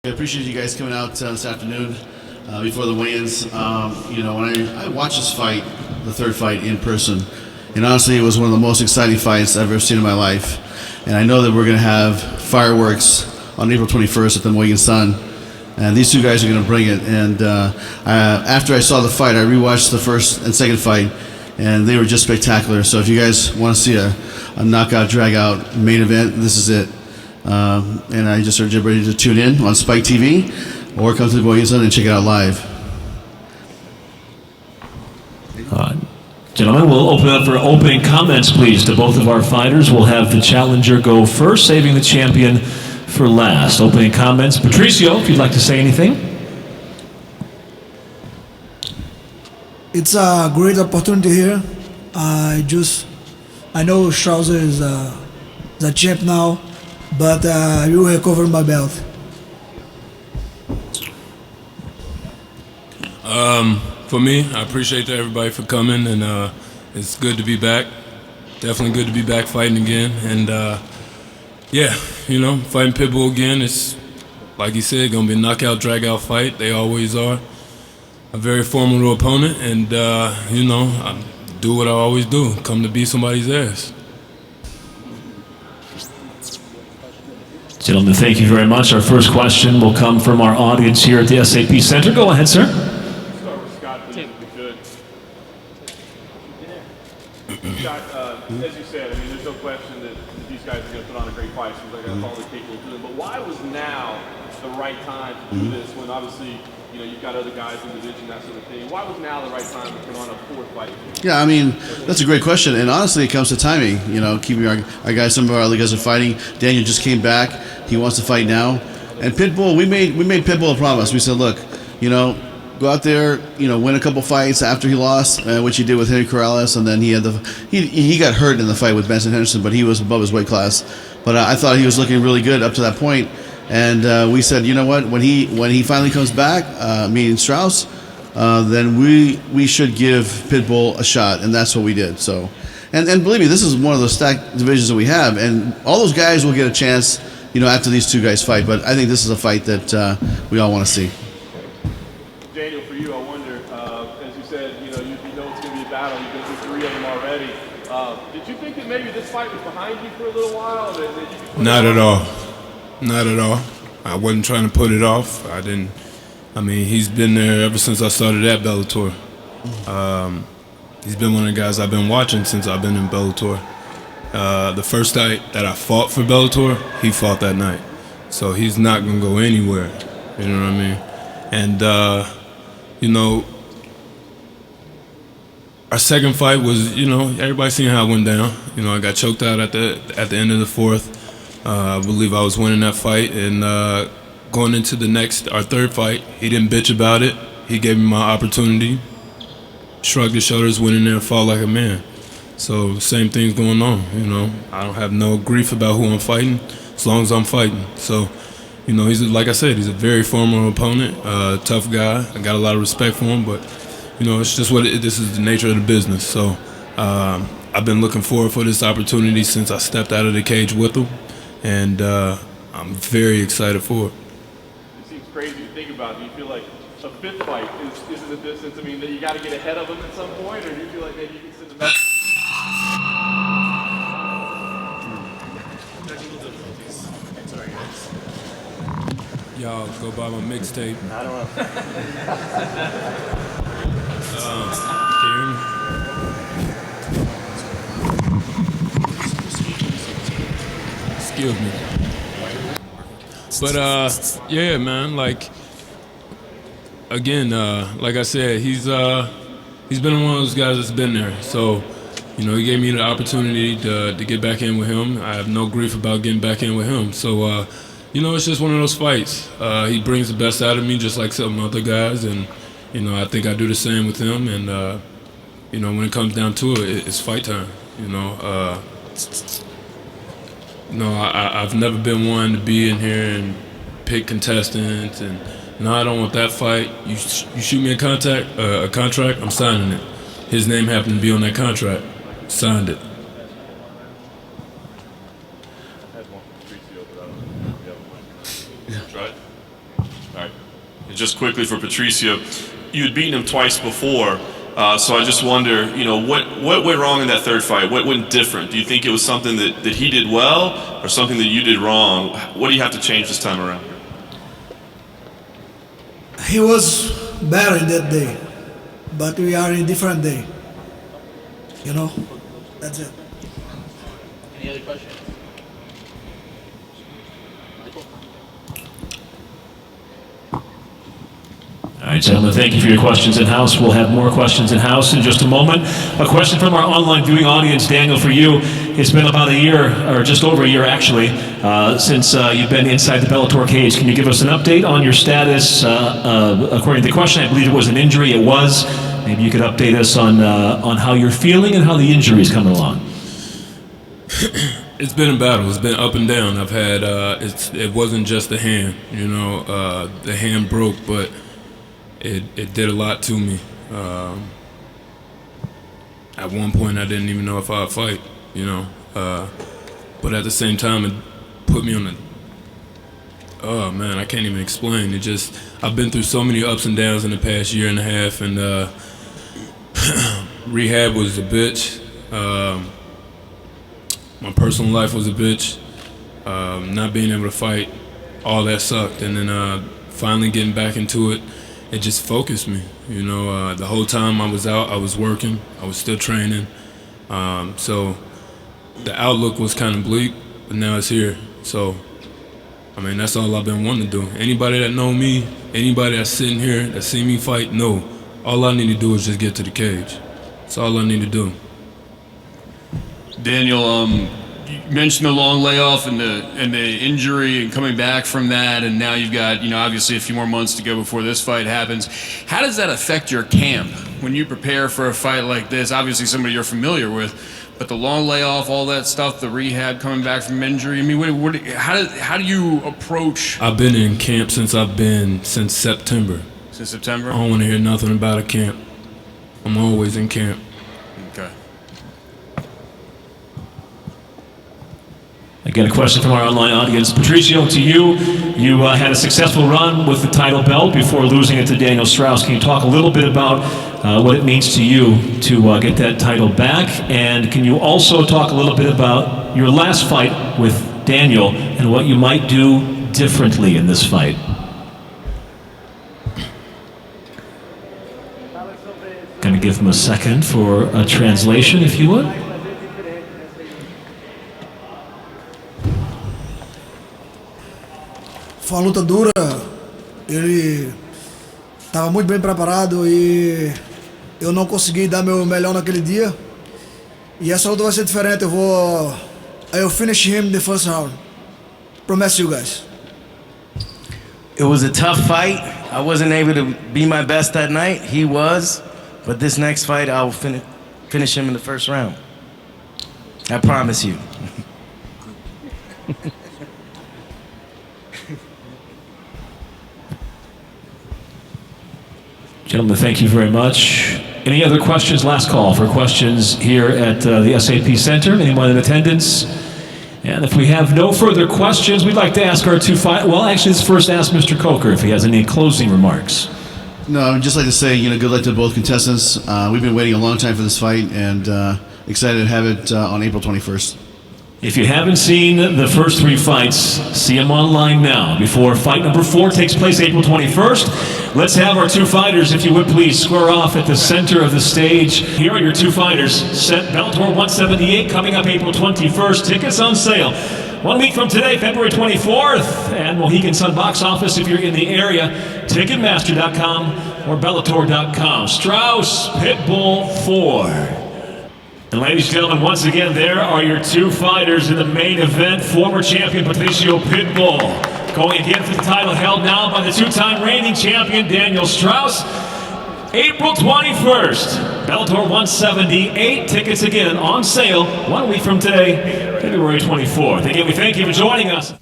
I appreciate you guys coming out this afternoon before the weigh-ins. When I watched this fight, the third fight in person, and honestly, it was one of the most exciting fights I've ever seen in my life. And I know that we're going to have fireworks on April 21st at the Mohegan Sun, and these two guys are going to bring it. And after I saw the fight, I rewatched the first and second fight, and they were just spectacular. So if you guys want to see a knockout, drag-out main event, this is it. And I just urge everybody to tune in on Spike TV or come to the Mohegan Sun and check it out live. Gentlemen, we'll open up for opening comments, please, to both of our fighters. We'll have the challenger go first, saving the champion for last. Opening comments. Patricio, if you'd like to say anything. It's a great opportunity here. I know Strauser is the champ now, but I will recover my belt. For me, I appreciate everybody for coming, and it's good to be back. Definitely good to be back fighting again. And fighting Pitbull again. It's, like he said, going to be a knockout, drag-out fight. They always are. A very formidable opponent, and I do what I always do, come to beat somebody's ass. Gentlemen, thank you very much. Our first question will come from our audience here at the SAP Center. Go ahead, sir. Start with Scott, please, if we could. Scott, as you said, there's no question that these guys are going to put on a great fight. Seems like that's all they're capable of doing. But why was now the right time to do this when obviously, you've got other guys in the division, that sort of thing? Why was now the right time to put on a fourth fight? Yeah, that's a great question, and honestly, it comes to timing. Keeping our guys, some of our other guys are fighting. Daniel just came back; he wants to fight now. And Pitbull, we made Pitbull a promise. We said, look, go out there, win a couple fights after he lost, which he did with Henry Corrales, and then he got hurt in the fight with Benson Henderson, but he was above his weight class. But I thought he was looking really good up to that point. And we said, you know what? When he finally comes back, meaning Strauss, then we should give Pitbull a shot, and that's what we did. So, and believe me, this is one of those stacked divisions that we have, and all those guys will get a chance, after these two guys fight. But I think this is a fight that we all want to see. Daniel, for you, I wonder, as you said, you know it's going to be a battle. You've been through three of them already. Did you think that maybe this fight was behind you for a little while? Not at all. Not at all. I wasn't trying to put it off. He's been there ever since I started at Bellator. He's been one of the guys I've been watching since I've been in Bellator. The first night that I fought for Bellator, he fought that night. So he's not going to go anywhere. You know what I mean? And, our second fight was, everybody seen how it went down. I got choked out at the end of the fourth. I believe I was winning that fight, and going into our third fight, he didn't bitch about it. He gave me my opportunity, shrugged his shoulders, went in there and fought like a man. So same thing's going on, I don't have no grief about who I'm fighting as long as I'm fighting. So, he's, like I said, he's a very formidable opponent, tough guy. I got a lot of respect for him, but, it's just this is the nature of the business. So I've been looking forward for this opportunity since I stepped out of the cage with him. And I'm very excited for it. It seems crazy to think about. Do you feel like a fifth fight is in the distance? That you got to get ahead of him at some point, or do you feel like maybe you can sit in the back? Y'all go buy my mixtape. I don't know. Can you hear me? Excuse me. But yeah, man, like I said, he's been one of those guys that's been there. So, he gave me the opportunity to get back in with him. I have no grief about getting back in with him. So it's just one of those fights. He brings the best out of me, just like some other guys, and I think I do the same with him. And when it comes down to it, it's fight time. I've never been one to be in here and pick contestants, and no, I don't want that fight. You shoot me a contract, I'm signing it. His name happened to be on that contract. Signed it. I had one from Patricio, but I don't know if you have a mic. Try it. just quickly for Patricio, you had beaten him twice before. So I just wonder, what went wrong in that third fight? What went different? Do you think it was something that he did well or something that you did wrong? What do you have to change this time around? He was better in that day, but we are in a different day. That's it. Any other questions? All right, gentlemen, thank you for your questions in-house. We'll have more questions in-house in just a moment. A question from our online viewing audience, Daniel, for you. It's been about a year, or just over a year actually, since you've been inside the Bellator cage. Can you give us an update on your status? According to the question, I believe it was an injury. It was. Maybe you could update us on how you're feeling and how the injury is coming along. It's been a battle. It's been up and down. I've had, it wasn't just the hand, the hand broke, but it did a lot to me. At one point, I didn't even know if I'd fight, but at the same time, it put me on the, oh man, I can't even explain. I've been through so many ups and downs in the past year and a half, and rehab was a bitch. My personal life was a bitch. Not being able to fight, all that sucked. And then finally getting back into it, it just focused me. The whole time I was out, I was working. I was still training. So the outlook was kind of bleak, but now it's here. So, that's all I've been wanting to do. Anybody that know me, anybody that's sitting here, that see me fight, know. All I need to do is just get to the cage. That's all I need to do. Daniel, you mentioned the long layoff and the injury and coming back from that, and now you've got obviously a few more months to go before this fight happens. How does that affect your camp when you prepare for a fight like this? Obviously, somebody you're familiar with, but the long layoff, all that stuff, the rehab, coming back from injury. How do you approach? I've been in camp since September. Since September? I don't want to hear nothing about a camp. I'm always in camp. Okay. Again, a question from our online audience. Patricio, to you, you had a successful run with the title belt before losing it to Daniel Strauss. Can you talk a little bit about what it means to you to get that title back? And can you also talk a little bit about your last fight with Daniel and what you might do differently in this fight? Going to give him a second for a translation, if you would. Foi uma luta dura, ele estava muito bem preparado e eu não consegui dar meu melhor naquele dia. E essa luta vai ser diferente, I'll finish him in the first round. Promise you guys. It was a tough fight. I wasn't able to be my best that night. He was, but this next fight I'll finish him in the first round. I promise you. Gentlemen, thank you very much. Any other questions? Last call for questions here at the SAP Center. Anyone in attendance? And if we have no further questions, we'd like to ask our well, actually, let's first ask Mr. Coker if he has any closing remarks. No, I'd just like to say, good luck to both contestants. We've been waiting a long time for this fight, and excited to have it on April 21st. If you haven't seen the first three fights, see them online now before fight number 4 takes place April 21st. Let's have our two fighters, if you would please, square off at the center of the stage. Here are your two fighters. Set Bellator 178 coming up April 21st. Tickets on sale 1 week from today, February 24th. And Mohegan Sun box office if you're in the area. Ticketmaster.com or Bellator.com. Strauss, Pitbull 4. And ladies and gentlemen, once again, there are your two fighters in the main event. Former champion Patricio Pitbull going again for the title held now by the two-time reigning champion Daniel Strauss. April 21st, Bellator 178. Tickets again on sale 1 week from today, February 24th. Again, we thank you for joining us.